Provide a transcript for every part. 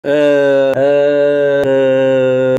ما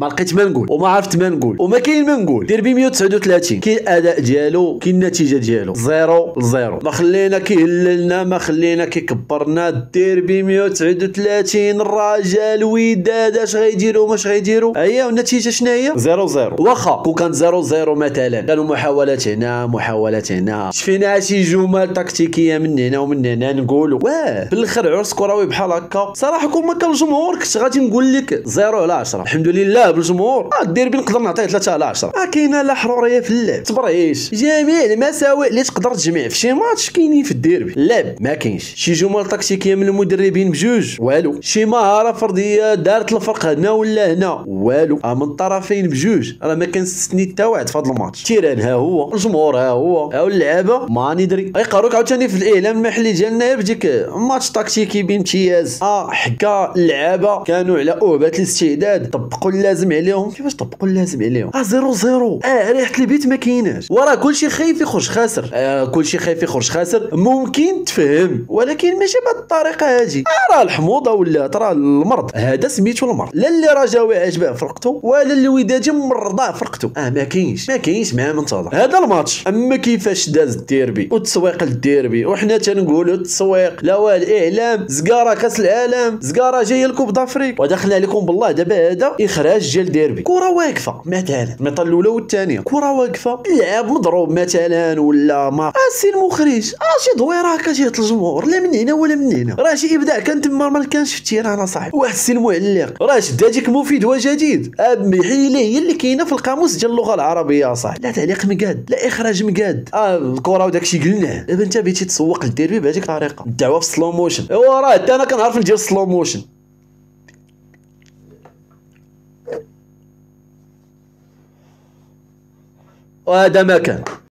لقيت ما نقول وما عرفت ما نقول وما كاين ما نقول. ديربي 139 كاين الاداء ديالو، كاين النتيجه ديالو 0-0. ما خلينا كيهللنا، ما خلينا كيكبرنا. الديربي 139 الرجال وداد اش غيديروا ماش غيديروا. هي والنتيجه شنو هي؟ 0-0. واخا كون كانت 0-0 مثلا كانوا محاولات هنا محاولات هنا، شفنا شي جمل تكتيكيه من هنا ومن هنا نقولوا واه في الاخر عرس كروي بحال هكا. صراحه كون ما كان الجمهور كنت غادي نقول لك 0/10. الحمد لله بالجمهور الديربي نقدر نعطيه 3/10. ما كاينه لا حروريه في اللعب، تبريش جميع المساوئ اللي تقدر تجمع في شي ماتش كاينين في الديربي. اللعب ما كاينش، شي جمل تكتيكيه من المدربين بجوج والو، شي مهاره فرديه دارت الفرق هنا ولا هنا والو، من الطرفين بجوج راه ما كنستثني حتى واحد في هذا الماتش. التيران ها هو، الجمهور ها هو، ها اللعابه ما ندري. غيقهروك عاوتاني في الاعلام المحلي ديالنا بديك ماتش تكتيكي بامتياز. حكا اللعابه كانوا على أهبة الاستعداد، طبقوا اللازم عليهم. كيفاش طبقوا اللازم عليهم؟ 0-0. ريحه البيت ما كايناش، وراه كلشي خايف يخرج خاسر. كلشي خايف يخرج خاسر ممكن تفهم، ولكن ماشي بهذه الطريقه هذه. راه الحموضه ولا راه المرض هذا سميتو المرض. لا اللي رجاوي عجبه فرقته ولا اللي ودادي مرضاه فرقته. ما كاينش مع منتظر هذا الماتش. اما كيفاش داز الديربي والتسويق للديربي، وحنا تنقولوا التسويق لا هو الاعلام. زكاره كاس العالم، زكاره جايه لكوب دافريك، ودخلنا عليكم بالله دابا هذا اخراج ديال ديربي. كره واقفه مثلا الميطه الاولى والثانيه، كره واقفه اللعاب مضروب مثلا ولا ما السي المخرج شي دويره هكا جهه الجمهور، لا من هنا ولا من هنا. راه شي ابداع كان تما ما كانش في التيران صاحبي. واحد السي المعلق راه شد هذيك مفيد وجديد، حيله هي اللي كاينه في القاموس ديال اللغه العربيه صاحبي. لا تعليق مقاد، لا اخراج مقاد. الكره وداكشي قلناه. دابا انت بغيتي تسوق للديربي بهذيك الطريقه، الدعوه في سلو موشن. ايوا راه حتى انا كنعرف ندير سلو موشن. وهذا ما كان.